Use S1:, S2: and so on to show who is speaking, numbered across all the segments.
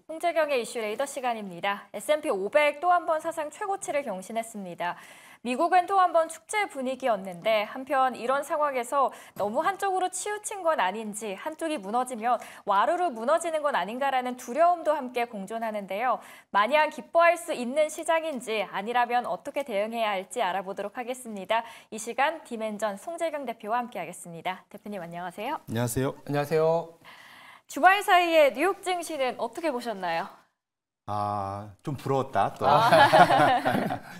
S1: 홍재경의 이슈 레이더 시간입니다. S&P 500 또 한 번 사상 최고치를 경신했습니다. 미국은 또 한 번 축제 분위기였는데 한편 이런 상황에서 너무 한쪽으로 치우친 건 아닌지 한쪽이 무너지면 와르르 무너지는 건 아닌가라는 두려움도 함께 공존하는데요. 마냥 기뻐할 수 있는 시장인지 아니라면 어떻게 대응해야 할지 알아보도록 하겠습니다. 이 시간 디멘전 송재경 대표와 함께하겠습니다. 대표님 안녕하세요.
S2: 안녕하세요.
S3: 안녕하세요.
S1: 주말 사이에 뉴욕 증시는 어떻게 보셨나요?
S2: 좀 부러웠다, 또.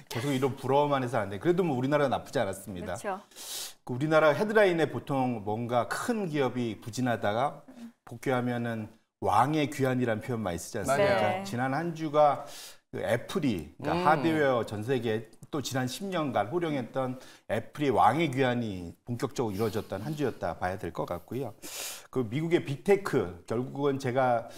S2: 계속 이런 부러워만 해서 안 돼. 그래도 뭐 우리나라가 나쁘지 않았습니다.
S1: 그렇죠.
S2: 우리나라 헤드라인에 보통 뭔가 큰 기업이 부진하다가 복귀하면은 왕의 귀환이라는 표현 많이 쓰지 않습니까?
S1: 네.
S2: 지난 한 주가 그 애플이, 그러니까 하드웨어 전 세계 또 지난 10년간 호령했던 애플이 왕의 귀환이 본격적으로 이루어졌던 한 주였다 봐야 될 것 같고요. 그 미국의 빅테크, 결국은 제가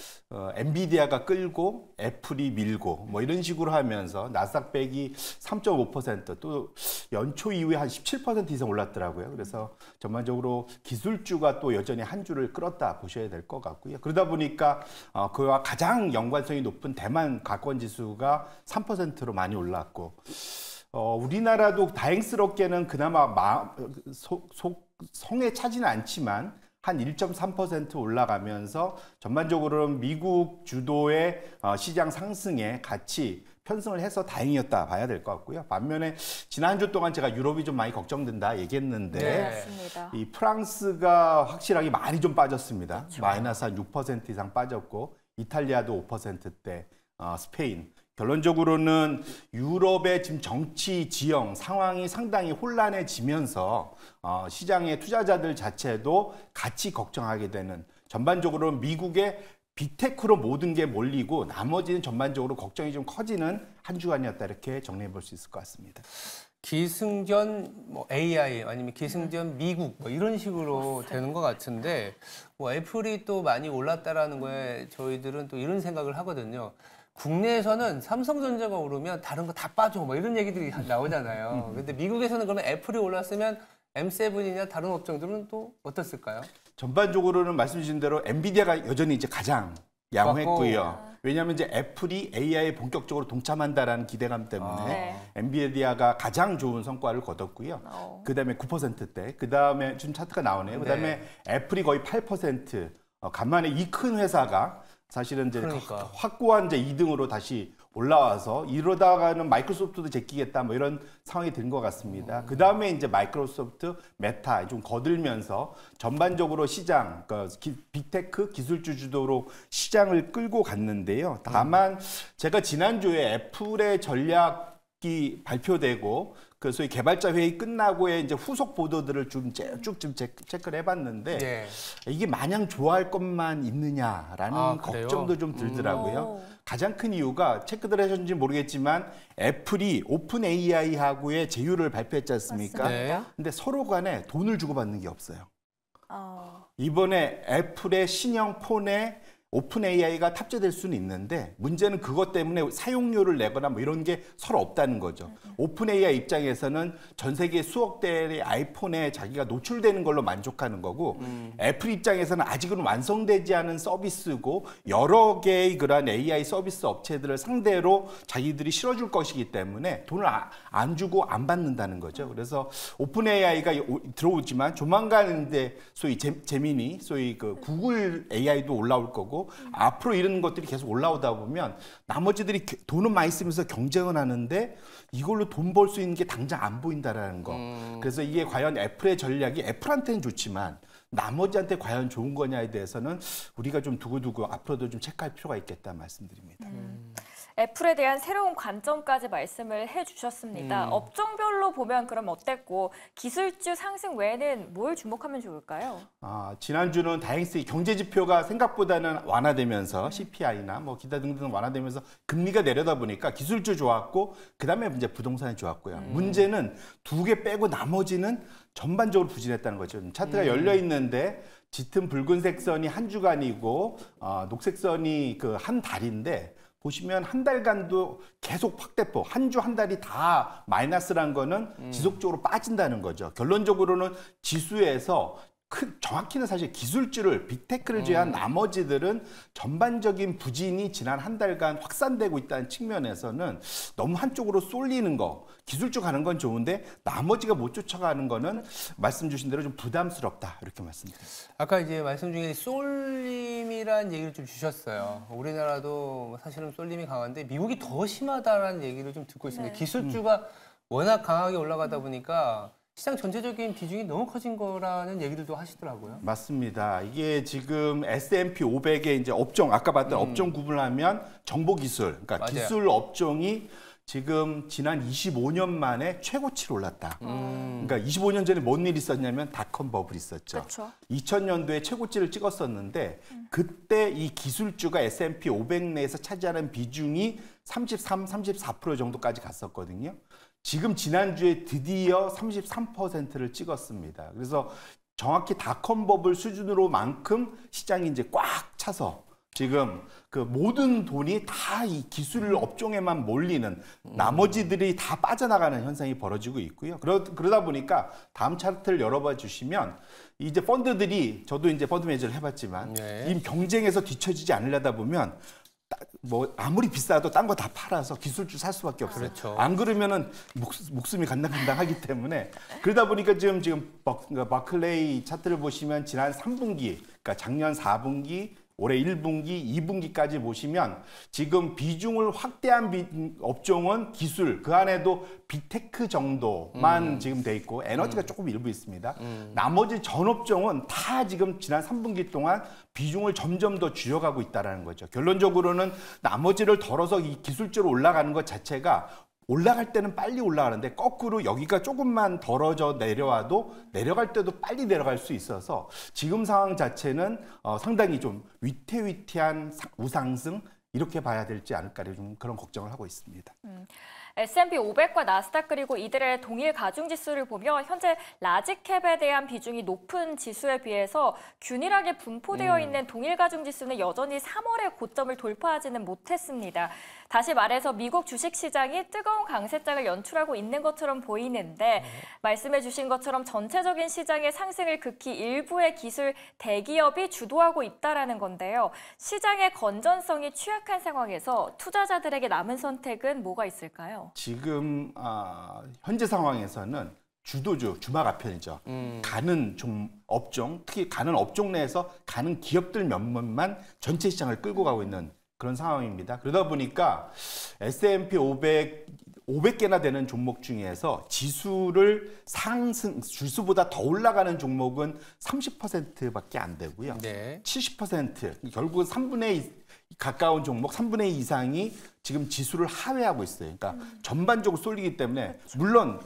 S2: 엔비디아가 끌고 애플이 밀고 뭐 이런 식으로 하면서 나스닥백이 3.5% 또 연초 이후에 한 17% 이상 올랐더라고요. 그래서 전반적으로 기술주가 또 여전히 한 주를 끌었다 보셔야 될 것 같고요. 그러다 보니까 그와 가장 연관성이 높은 대만 가권 지수가 3%로 많이 올랐고 우리나라도 다행스럽게는 그나마 성에 차지는 않지만 한 1.3% 올라가면서 전반적으로는 미국 주도의 시장 상승에 같이 편승을 해서 다행이었다 봐야 될 것 같고요. 반면에 지난 한 주 동안 제가 유럽이 좀 많이 걱정된다 얘기했는데
S1: 네, 맞습니다.
S2: 이 프랑스가 확실하게 많이 좀 빠졌습니다.
S1: 그렇죠.
S2: 마이너스 한 6% 이상 빠졌고 이탈리아도 5%대, 스페인. 결론적으로는 유럽의 지금 정치 지형 상황이 상당히 혼란해지면서 시장의 투자자들 자체도 같이 걱정하게 되는, 전반적으로 미국의 빅테크로 모든 게 몰리고 나머지는 전반적으로 걱정이 좀 커지는 한 주간이었다, 이렇게 정리해 볼 수 있을 것 같습니다.
S3: 기승전 뭐 AI 아니면 기승전 미국 뭐 이런 식으로 되는 것 같은데 뭐 애플이 또 많이 올랐다라는 거에 저희들은 또 이런 생각을 하거든요. 국내에서는 삼성전자가 오르면 다른 거 다 빠져 뭐 이런 얘기들이 나오잖아요. 근데 미국에서는 그러면 애플이 올랐으면 M7이냐 다른 업종들은 또 어떻을까요?
S2: 전반적으로는 말씀 주신 대로 엔비디아가 여전히 이제 가장 양호했고요. 왜냐하면 이제 애플이 AI에 본격적으로 동참한다라는 기대감 때문에 엔비디아가 가장 좋은 성과를 거뒀고요. 그다음에 9%대, 그다음에 지금 차트가 나오네요. 그다음에 애플이 거의 8%, 간만에 이 큰 회사가 사실은 이제 확고한 이제 2등으로 다시 올라와서 이러다가는 마이크로소프트도 제끼겠다 뭐 이런 상황이 된 것 같습니다. 그 다음에 이제 마이크로소프트, 메타 좀 거들면서 전반적으로 시장, 그러니까 빅테크 기술주 주도로 시장을 끌고 갔는데요. 다만 제가 지난주에 애플의 전략이 발표되고 그 소위 개발자 회의 끝나고의 이제 후속 보도들을 쭉 체크를 해봤는데 이게 마냥 좋아할 것만 있느냐라는 걱정도 좀 들더라고요. 가장 큰 이유가 체크들 하셨는지 모르겠지만 애플이 오픈 AI하고의 제휴를 발표했지 않습니까? 근데 서로 간에 돈을 주고받는 게 없어요. 이번에 애플의 신형 폰에 오픈 AI가 탑재될 수는 있는데 문제는 그것 때문에 사용료를 내거나 뭐 이런 게 서로 없다는 거죠. 오픈 AI 입장에서는 전 세계 수억 대의 아이폰에 자기가 노출되는 걸로 만족하는 거고 애플 입장에서는 아직은 완성되지 않은 서비스고 여러 개의 그러한 AI 서비스 업체들을 상대로 자기들이 실어줄 것이기 때문에 돈을 안 주고 안 받는다는 거죠. 그래서 오픈 AI가 들어오지만 조만간 이제 소위 제미니, 소위 그 구글 AI도 올라올 거고 앞으로 이런 것들이 계속 올라오다 보면 나머지들이 돈은 많이 쓰면서 경쟁을 하는데 이걸로 돈 벌 수 있는 게 당장 안 보인다라는 거. 그래서 이게 과연 애플의 전략이 애플한테는 좋지만 나머지한테 과연 좋은 거냐에 대해서는 우리가 좀 두고두고 앞으로도 좀 체크할 필요가 있겠다 말씀드립니다.
S1: 애플에 대한 새로운 관점까지 말씀을 해주셨습니다. 업종별로 보면 그럼 어땠고 기술주 상승 외에는 뭘 주목하면 좋을까요?
S2: 지난주는 다행히 경제 지표가 생각보다는 완화되면서 CPI나 뭐 기타 등등 완화되면서 금리가 내려다 보니까 기술주 좋았고 그다음에 이제 부동산이 좋았고요. 문제는 두 개 빼고 나머지는 전반적으로 부진했다는 거죠. 차트가 열려 있는데 짙은 붉은색 선이 한 주간이고 녹색 선이 그 한 달인데 보시면 한 달간도 계속 확대폭, 한 주 한 달이 다 마이너스란 거는 지속적으로 빠진다는 거죠. 결론적으로는 지수에서 정확히는 사실 기술주를 빅테크를 제외한 나머지들은 전반적인 부진이 지난 한 달간 확산되고 있다는 측면에서는 너무 한쪽으로 쏠리는 거, 기술주 가는 건 좋은데 나머지가 못 쫓아가는 거는 말씀 주신 대로 좀 부담스럽다 이렇게 말씀드렸습니다.
S3: 아까 이제 말씀 중에 쏠림이라는 얘기를 좀 주셨어요. 우리나라도 사실은 쏠림이 강한데 미국이 더 심하다라는 얘기를 좀 듣고 있습니다.
S1: 네.
S3: 기술주가 워낙 강하게 올라가다 보니까 시장 전체적인 비중이 너무 커진 거라는 얘기들도 하시더라고요.
S2: 맞습니다. 이게 지금 S&P 500의 이제 업종, 아까 봤던 업종 구분하면 정보기술, 그러니까
S3: 맞아요.
S2: 기술 업종이 지금 지난 25년 만에 최고치로 올랐다. 그러니까 25년 전에 뭔 일이 있었냐면 닷컴 버블이 있었죠.
S1: 그렇죠.
S2: 2000년도에 최고치를 찍었었는데 그때 이 기술주가 S&P 500 내에서 차지하는 비중이 33, 34% 정도까지 갔었거든요. 지금 지난주에 드디어 33%를 찍었습니다. 그래서 정확히 닷컴 버블 수준으로만큼 시장이 이제 꽉 차서 지금 그 모든 돈이 다 이 기술 업종에만 몰리는 나머지들이 다 빠져나가는 현상이 벌어지고 있고요. 그러다 보니까 다음 차트를 열어봐 주시면 이제 펀드들이 저도 이제 펀드 매니저를 해봤지만 이 경쟁에서 뒤처지지 않으려다 보면 뭐 아무리 비싸도 딴 거 다 팔아서 기술주 살 수밖에 없어요.
S3: 그렇죠.
S2: 안 그러면은 목숨이 간당간당하기 때문에 그러다 보니까 지금 바클레이 차트를 보시면 지난 3분기, 그러니까 작년 4분기, 올해 1분기, 2분기까지 보시면 지금 비중을 확대한 업종은 기술, 그 안에도 빅테크 정도만 지금 돼 있고 에너지가 조금 일부 있습니다. 나머지 전 업종은 다 지금 지난 3분기 동안 비중을 점점 더 줄여가고 있다는 거죠. 결론적으로는 나머지를 덜어서 이 기술적으로 올라가는 것 자체가 올라갈 때는 빨리 올라가는데 거꾸로 여기가 조금만 덜어져 내려와도 내려갈 때도 빨리 내려갈 수 있어서 지금 상황 자체는 상당히 좀 위태위태한 우상승 이렇게 봐야 될지 않을까 좀 그런 걱정을 하고 있습니다.
S1: S&P 500과 나스닥 그리고 이들의 동일 가중지수를 보면 현재 라지캡에 대한 비중이 높은 지수에 비해서 균일하게 분포되어 있는 동일 가중지수는 여전히 3월의 고점을 돌파하지는 못했습니다. 다시 말해서 미국 주식시장이 뜨거운 강세장을 연출하고 있는 것처럼 보이는데 말씀해 주신 것처럼 전체적인 시장의 상승을 극히 일부의 기술 대기업이 주도하고 있다는 건데요. 시장의 건전성이 취약한 상황에서 투자자들에게 남은 선택은 뭐가 있을까요?
S2: 지금 현재 상황에서는 주도주, 주마가편이죠. 가는 좀 업종, 특히 가는 업종 내에서 가는 기업들 몇몇만 전체 시장을 끌고 가고 있는 그런 상황입니다. 그러다 보니까 S&P 500개나 되는 종목 중에서 지수를 지수보다 더 올라가는 종목은 30%밖에 안 되고요.
S3: 네.
S2: 70% 결국은 3분의 2 가까운 종목 3분의 2 이상이 지금 지수를 하회하고 있어요. 그러니까 전반적으로 쏠리기 때문에 물론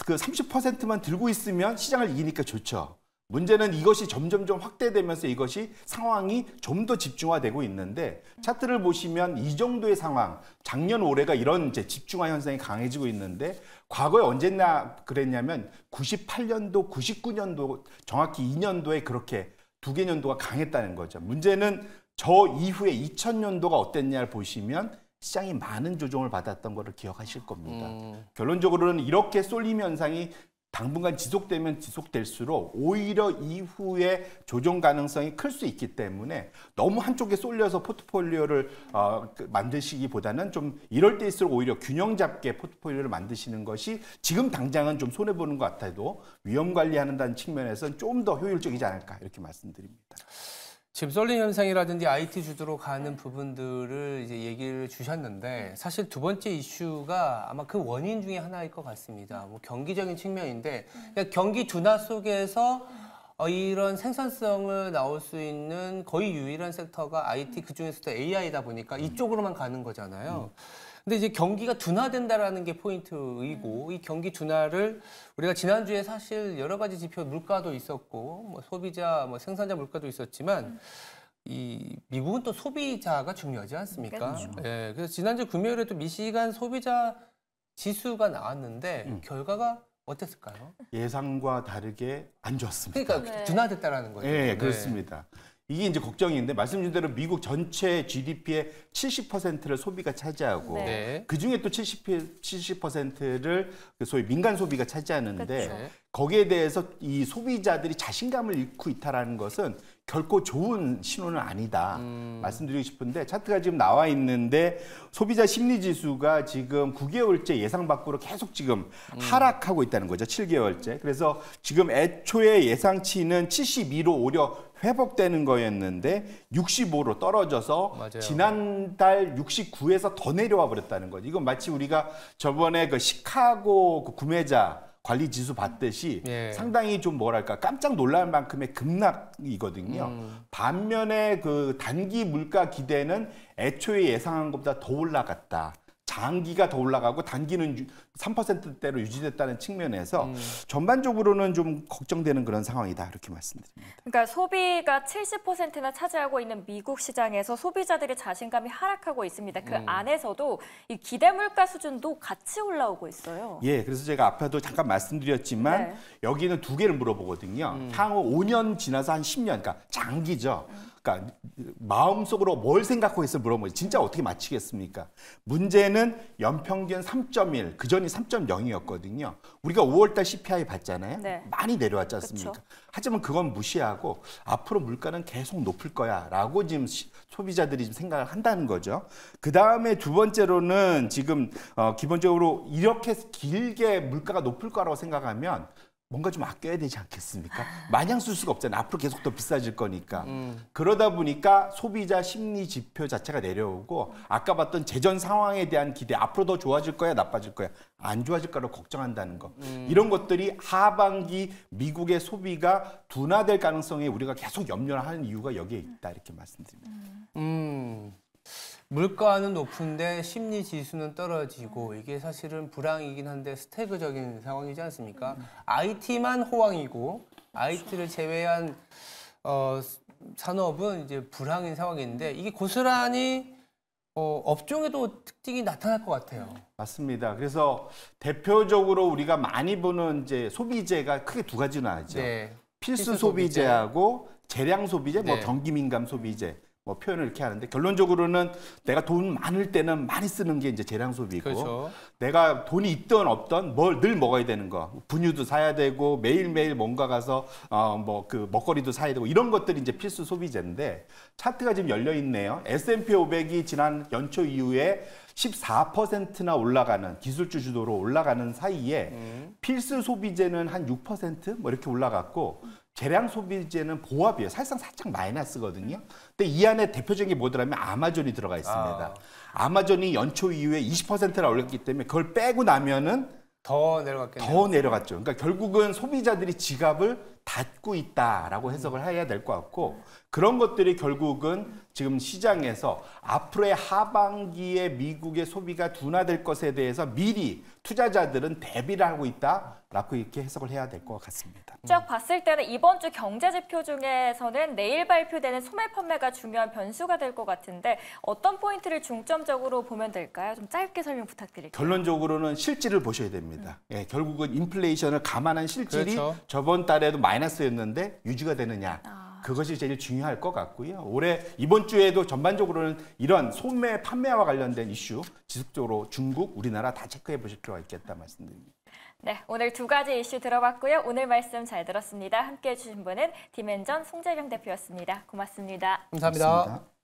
S2: 그 30%만 들고 있으면 시장을 이기니까 좋죠. 문제는 이것이 점점점 확대되면서 이것이 상황이 좀 더 집중화되고 있는데 차트를 보시면 이 정도의 상황, 작년 올해가 이런 이제 집중화 현상이 강해지고 있는데 과거에 언제나 그랬냐면 98년도, 99년도 정확히 2년도에 그렇게 두 개 년도가 강했다는 거죠. 문제는 저 이후에 2000년도가 어땠냐를 보시면 시장이 많은 조정을 받았던 거를 기억하실 겁니다. 결론적으로는 이렇게 쏠림 현상이 당분간 지속되면 지속될수록 오히려 이후에 조정 가능성이 클 수 있기 때문에 너무 한쪽에 쏠려서 포트폴리오를 만드시기보다는 좀 이럴 때일수록 오히려 균형 잡게 포트폴리오를 만드시는 것이 지금 당장은 좀 손해보는 것 같아도 위험 관리하는 측면에서는 좀 더 효율적이지 않을까 이렇게 말씀드립니다.
S3: 지금 쏠림 현상이라든지 IT 주도로 가는 부분들을 이제 얘기를 주셨는데 사실 두 번째 이슈가 아마 그 원인 중에 하나일 것 같습니다. 뭐 경기적인 측면인데 그러니까 경기 둔화 속에서 이런 생산성을 나올 수 있는 거의 유일한 섹터가 IT 그중에서도 AI다 보니까 이쪽으로만 가는 거잖아요. 근데 이제 경기가 둔화된다라는 게 포인트이고 이 경기 둔화를 우리가 지난주에 사실 여러 가지 지표 물가도 있었고 뭐 소비자 뭐 생산자 물가도 있었지만 이 미국은 또 소비자가 중요하지 않습니까?
S1: 그렇죠.
S3: 예, 그래서 지난주 금요일에 또 미시간 소비자 지수가 나왔는데 결과가 어땠을까요?
S2: 예상과 다르게 안 좋았습니다.
S3: 그러니까
S1: 네.
S3: 둔화됐다라는 거죠.
S2: 네, 그렇습니다. 이게 이제 걱정인데 말씀드린 대로 미국 전체 GDP의 70%를 소비가 차지하고
S3: 네.
S2: 그중에 또 70%를 소위 민간 소비가 차지하는데
S1: 그쵸.
S2: 거기에 대해서 이 소비자들이 자신감을 잃고 있다는 것은 결코 좋은 신호는 아니다. 말씀드리고 싶은데 차트가 지금 나와 있는데 소비자 심리 지수가 지금 9개월째 예상 밖으로 계속 지금 하락하고 있다는 거죠. 7개월째. 그래서 지금 애초에 예상치는 72로 오히려 회복되는 거였는데 65로 떨어져서
S3: 맞아요.
S2: 지난달 69에서 더 내려와 버렸다는 거죠. 이건 마치 우리가 저번에 그 시카고 그 구매자 관리 지수 봤듯이
S3: 예.
S2: 상당히 좀 뭐랄까 깜짝 놀랄 만큼의 급락이거든요. 반면에 그 단기 물가 기대는 애초에 예상한 것보다 더 올라갔다. 장기가 더 올라가고 단기는 3%대로 유지됐다는 측면에서 전반적으로는 좀 걱정되는 그런 상황이다 이렇게 말씀드립니다.
S1: 그러니까 소비가 70%나 차지하고 있는 미국 시장에서 소비자들의 자신감이 하락하고 있습니다. 그 안에서도 이 기대 물가 수준도 같이 올라오고 있어요.
S2: 예, 그래서 제가 앞에도 잠깐 말씀드렸지만
S1: 네.
S2: 여기는 두 개를 물어보거든요. 향후 5년 지나서 한 10년, 그러니까 장기죠. 그러니까 마음속으로 뭘 생각하고 있어 물어보지 진짜 어떻게 맞히겠습니까? 문제는 연평균 3.1, 그전이 3.0이었거든요. 우리가 5월달 CPI 봤잖아요.
S1: 네.
S2: 많이 내려왔지 않습니까?
S1: 그쵸.
S2: 하지만 그건 무시하고 앞으로 물가는 계속 높을 거야라고 지금 소비자들이 지금 생각을 한다는 거죠. 그 다음에 두 번째로는 지금 기본적으로 이렇게 길게 물가가 높을 거라고 생각하면 뭔가 좀 아껴야 되지 않겠습니까? 마냥 쓸 수가 없잖아요. 앞으로 계속 더 비싸질 거니까. 그러다 보니까 소비자 심리 지표 자체가 내려오고 아까 봤던 재정 상황에 대한 기대, 앞으로 더 좋아질 거야, 나빠질 거야, 안 좋아질 거라고 걱정한다는 거. 이런 것들이 하반기 미국의 소비가 둔화될 가능성에 우리가 계속 염려를 하는 이유가 여기에 있다 이렇게 말씀드립니다.
S3: 물가는 높은데 심리 지수는 떨어지고 이게 사실은 불황이긴 한데 스태그적인 상황이지 않습니까? IT만 호황이고 IT를 제외한 산업은 이제 불황인 상황인데 이게 고스란히 업종에도 특징이 나타날 것 같아요.
S2: 맞습니다. 그래서 대표적으로 우리가 많이 보는 이제 소비재가 크게 두 가지로 나죠.
S3: 네.
S2: 필수 소비재하고 재량 소비재, 뭐
S3: 네.
S2: 경기 민감 소비재. 뭐 표현을 이렇게 하는데 결론적으로는 내가 돈 많을 때는 많이 쓰는 게 이제 재량 소비고
S3: 그렇죠.
S2: 내가 돈이 있든 없든 뭘 늘 먹어야 되는 거 분유도 사야 되고 매일매일 뭔가 가서 뭐 그 먹거리도 사야 되고 이런 것들이 이제 필수 소비재인데 차트가 지금 열려 있네요. S&P 500이 지난 연초 이후에 14%나 올라가는 기술주 주도로 올라가는 사이에 필수 소비재는 한 6%뭐 이렇게 올라갔고 재량 소비재는 보합이에요. 사실상 살짝 마이너스거든요. 근데 이 안에 대표적인 게 뭐더라면 아마존이 들어가 있습니다. 아마존이 연초 이후에 20%나 올랐기 때문에 그걸 빼고 나면은
S3: 더 내려갔겠네요.
S2: 더 내려갔죠. 그러니까 결국은 소비자들이 지갑을 닫고 있다라고 해석을 해야 될 것 같고 그런 것들이 결국은 지금 시장에서 앞으로의 하반기에 미국의 소비가 둔화될 것에 대해서 미리 투자자들은 대비를 하고 있다라고 이렇게 해석을 해야 될 것 같습니다.
S1: 쭉 봤을 때는 이번 주 경제 지표 중에서는 내일 발표되는 소매 판매가 중요한 변수가 될 것 같은데 어떤 포인트를 중점적으로 보면 될까요? 좀 짧게 설명 부탁드릴게요.
S2: 결론적으로는 실질을 보셔야 됩니다. 예, 결국은 인플레이션을 감안한 실질이
S3: 그렇죠.
S2: 저번 달에도 마이너스였는데 유지가 되느냐. 그것이 제일 중요할 것 같고요. 올해 이번 주에도 전반적으로는 이런 소매 판매와 관련된 이슈 지속적으로 중국, 우리나라 다 체크해 보실 필요가 있겠다 말씀드립니다.
S1: 네, 오늘 두 가지 이슈 들어봤고요. 오늘 말씀 잘 들었습니다. 함께해 주신 분은 디멘전 송재경 대표였습니다. 고맙습니다.
S3: 감사합니다.
S2: 고맙습니다.